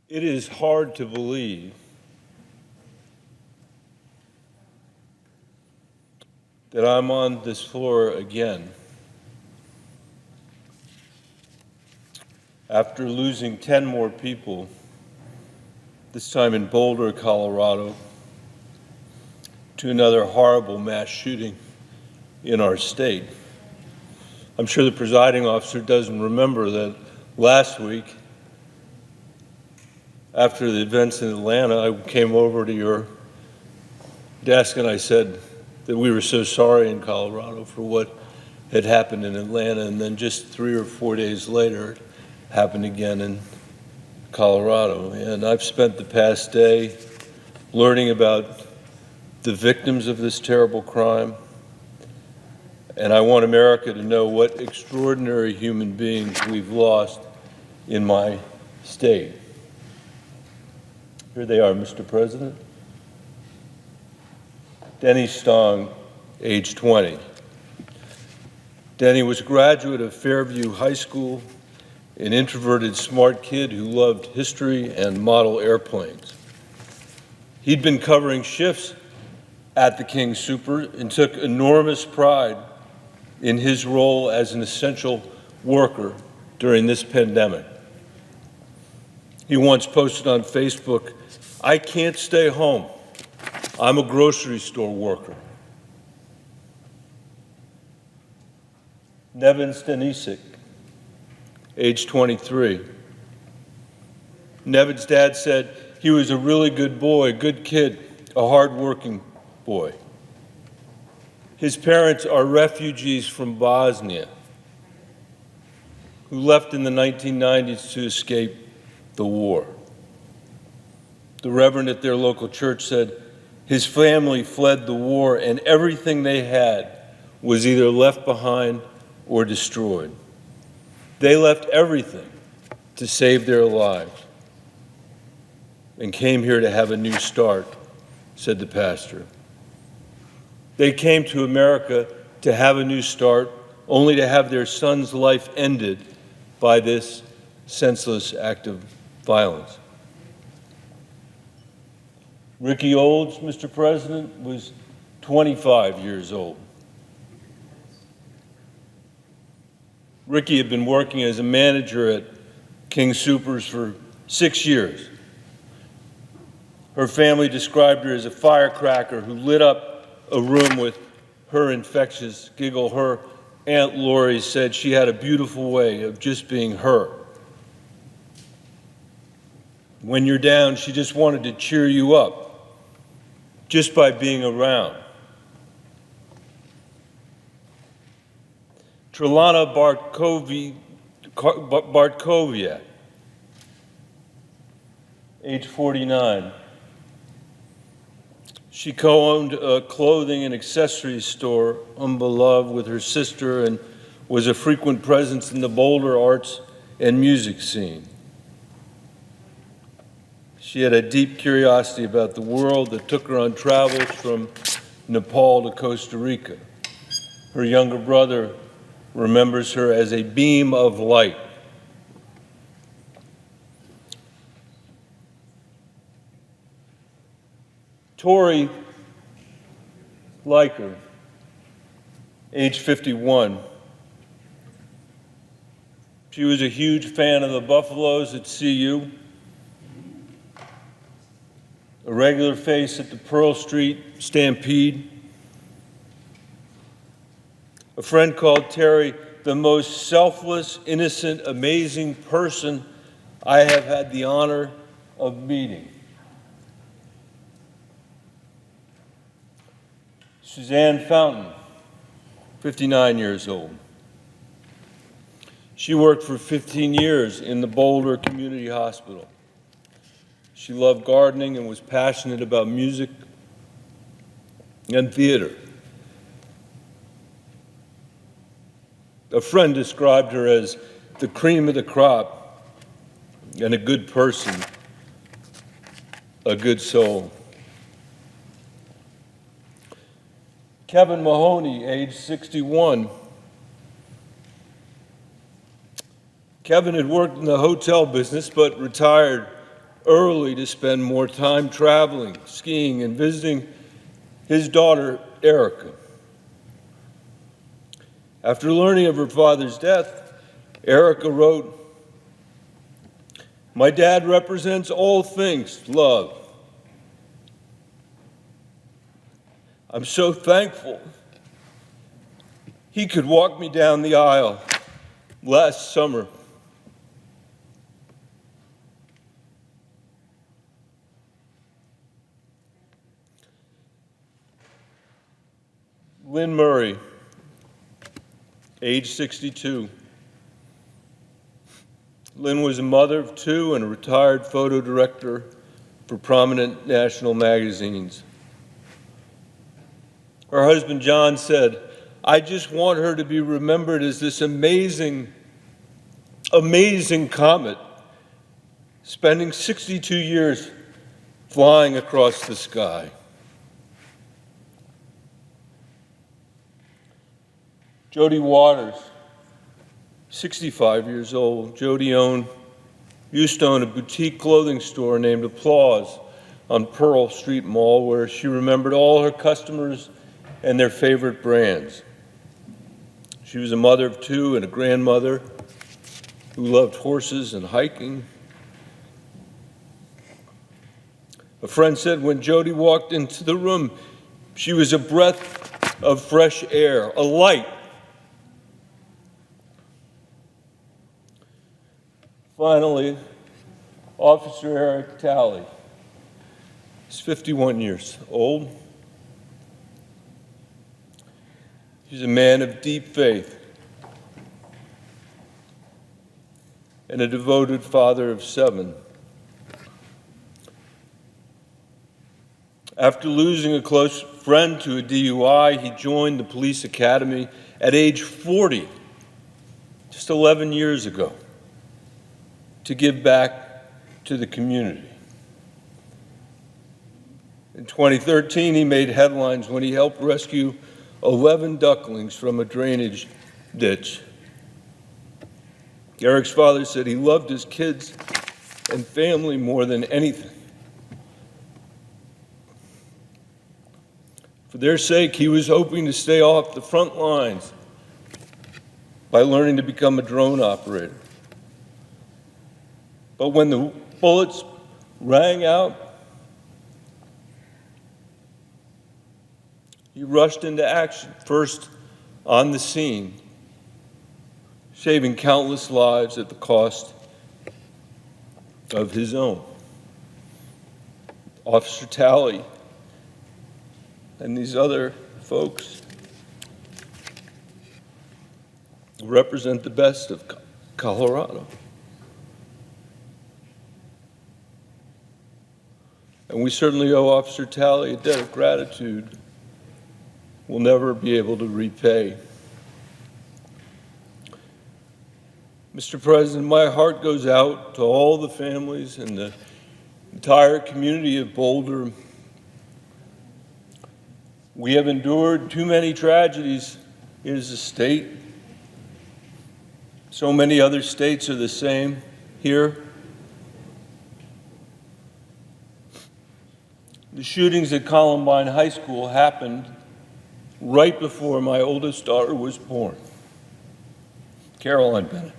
It is hard to believe that I'm on this floor again after losing 10 more people, this time in Boulder, Colorado, to another horrible mass shooting in our state. I'm sure the presiding officer doesn't remember that last week, after the events in Atlanta, I came over to your desk and I said that we were so sorry in Colorado for what had happened in Atlanta, and then just 3 or 4 days later, it happened again in Colorado. And I've spent the past day learning about the victims of this terrible crime, and I want America to know what extraordinary human beings we've lost in my state. Here they are, Mr. President. Denny Stong, age 20. Denny was a graduate of Fairview High School, an introverted, smart kid who loved history and model airplanes. He'd been covering shifts at the King Soopers and took enormous pride in his role as an essential worker during this pandemic. He once posted on Facebook, "I can't stay home. I'm a grocery store worker." Nevin Stanisik, age 23. Nevin's dad said he was a really good boy, a good kid, a hardworking boy. His parents are refugees from Bosnia who left in the 1990s to escape the war. The reverend at their local church said his family fled the war and everything they had was either left behind or destroyed. They left everything to save their lives and came here to have a new start, said the pastor. They came to America to have a new start, only to have their son's life ended by this senseless act of violence. Ricky Olds, Mr. President, was 25 years old. Ricky had been working as a manager at King Soopers for 6 years. Her family described her as a firecracker who lit up a room with her infectious giggle. Her Aunt Lori said she had a beautiful way of just being her. When you're down, she just wanted to cheer you up just by being around. Trelana Bartkowiak, age 49. She co-owned a clothing and accessories store, Unbeloved, with her sister and was a frequent presence in the Boulder arts and music scene. She had a deep curiosity about the world that took her on travels from Nepal to Costa Rica. Her younger brother remembers her as a beam of light. Tori Liker, age 51. She was a huge fan of the Buffaloes at CU, a regular face at the Pearl Street Stampede. A friend called Terry the most selfless, innocent, amazing person I have had the honor of meeting. Suzanne Fountain, 59 years old. She worked for 15 years in the Boulder Community Hospital. She loved gardening and was passionate about music and theater. A friend described her as the cream of the crop and a good person, a good soul. Kevin Mahoney, age 61. Kevin had worked in the hotel business but retired early to spend more time traveling, skiing, and visiting his daughter, Erica. After learning of her father's death, Erica wrote, "My dad represents all things love. I'm so thankful he could walk me down the aisle last summer." Lynn Murray, age 62. Lynn was a mother of two and a retired photo director for prominent national magazines. Her husband, John, said, "I just want her to be remembered as this amazing, amazing comet, spending 62 years flying across the sky." Jody Waters, 65 years old. Jody used to own a boutique clothing store named Applause on Pearl Street Mall, where she remembered all her customers and their favorite brands. She was a mother of two and a grandmother who loved horses and hiking. A friend said when Jody walked into the room, she was a breath of fresh air, a light. Finally, Officer Eric Talley. He's 51 years old. He's a man of deep faith and a devoted father of 7. After losing a close friend to a DUI, he joined the police academy at age 40, just 11 years ago, to give back to the community. In 2013, he made headlines when he helped rescue 11 ducklings from a drainage ditch. Eric's father said he loved his kids and family more than anything. For their sake, he was hoping to stay off the front lines by learning to become a drone operator. But when the bullets rang out, he rushed into action, first on the scene, saving countless lives at the cost of his own. Officer Talley and these other folks represent the best of Colorado. And we certainly owe Officer Talley a debt of gratitude we'll never be able to repay. Mr. President, my heart goes out to all the families and the entire community of Boulder. We have endured too many tragedies as a state. So many other states are the same here. The shootings at Columbine High School happened right before my oldest daughter was born, Caroline Bennet.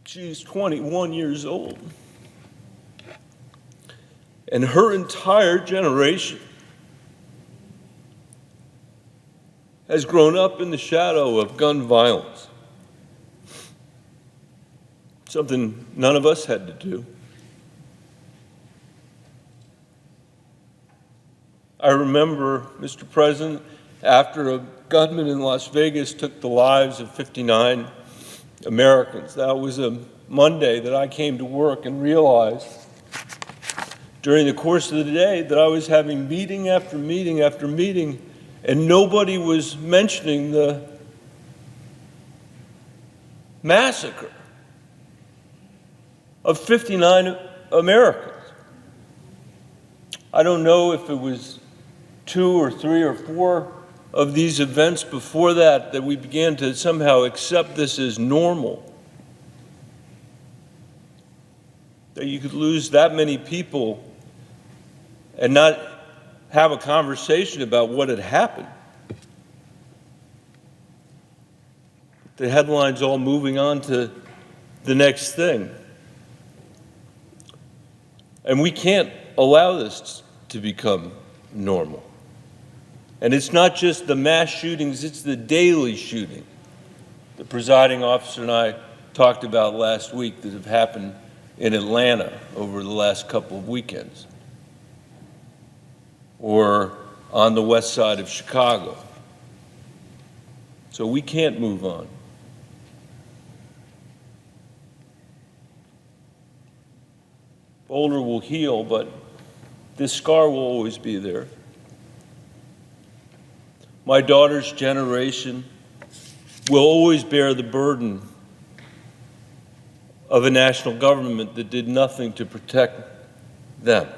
She's 21 years old. And her entire generation has grown up in the shadow of gun violence. Something none of us had to do. I remember, Mr. President, after a gunman in Las Vegas took the lives of 59 Americans. That was a Monday that I came to work and realized during the course of the day that I was having meeting after meeting after meeting, and nobody was mentioning the massacre of 59 Americans. I don't know if it was 2 or 3 or 4 of these events before that we began to somehow accept this as normal. That you could lose that many people and not have a conversation about what had happened. The headlines all moving on to the next thing. And we can't allow this to become normal. And it's not just the mass shootings, it's the daily shooting the presiding officer and I talked about last week that have happened in Atlanta over the last couple of weekends, or on the west side of Chicago. So we can't move on. Boulder will heal, but this scar will always be there. My daughter's generation will always bear the burden of a national government that did nothing to protect them.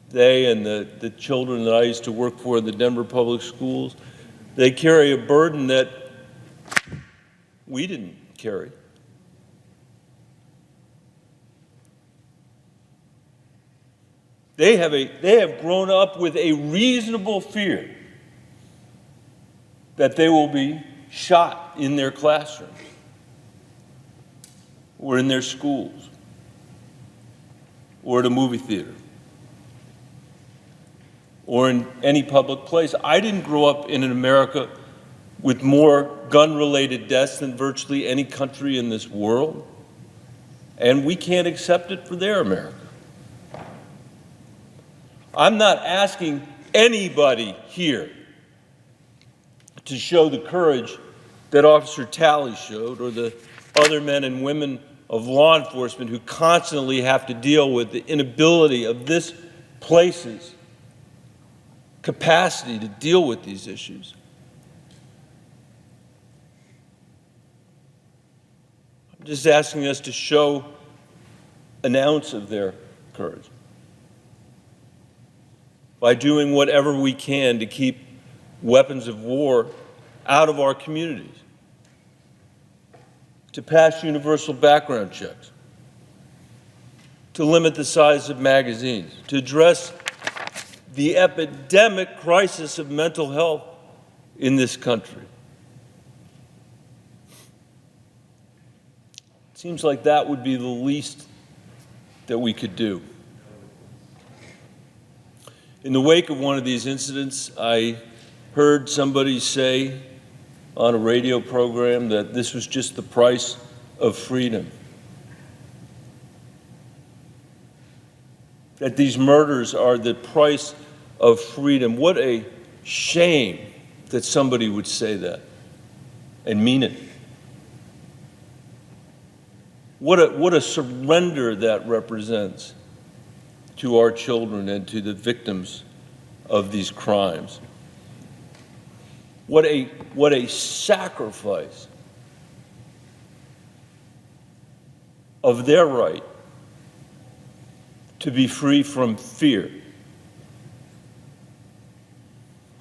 They and the children that I used to work for in the Denver Public Schools, they carry a burden that we didn't carry. They have grown up with a reasonable fear that they will be shot in their classrooms or in their schools or at a movie theater or in any public place. I didn't grow up in an America with more gun-related deaths than virtually any country in this world, and we can't accept it for their America. I'm not asking anybody here to show the courage that Officer Talley showed, or the other men and women of law enforcement who constantly have to deal with the inability of this place's capacity to deal with these issues. I'm just asking us to show an ounce of their courage by doing whatever we can to keep weapons of war out of our communities, to pass universal background checks, to limit the size of magazines, to address the epidemic crisis of mental health in this country. It seems like that would be the least that we could do. In the wake of one of these incidents, I heard somebody say on a radio program that this was just the price of freedom. That these murders are the price of freedom. What a shame that somebody would say that and mean it. What a surrender that represents to our children and to the victims of these crimes. What a sacrifice of their right to be free from fear.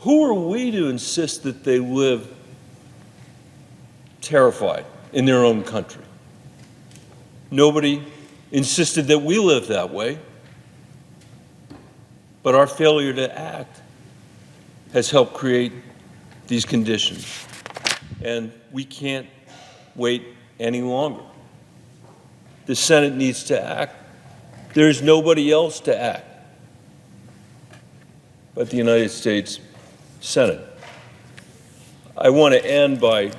Who are we to insist that they live terrified in their own country? Nobody insisted that we live that way. But our failure to act has helped create these conditions. And we can't wait any longer. The Senate needs to act. There's nobody else to act but the United States Senate. I want to end by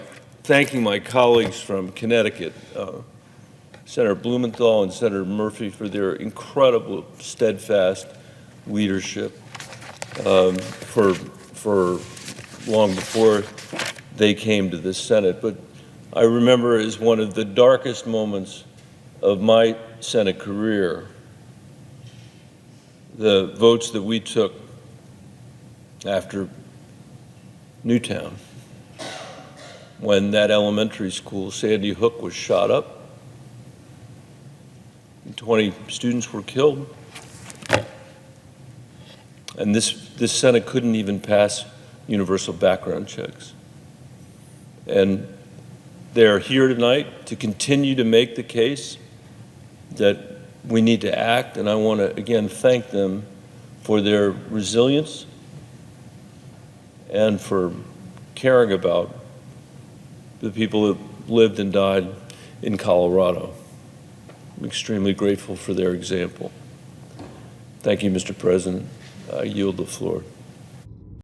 thanking my colleagues from Connecticut, Senator Blumenthal and Senator Murphy, for their incredible, steadfast leadership for long before they came to the Senate. But I remember as one of the darkest moments of my Senate career, the votes that we took after Newtown, when that elementary school, Sandy Hook, was shot up and 20 students were killed. And this Senate couldn't even pass universal background checks. And they're here tonight to continue to make the case that we need to act, and I want to again thank them for their resilience and for caring about the people who lived and died in Colorado. I'm extremely grateful for their example. Thank you, Mr. President. I yield the floor.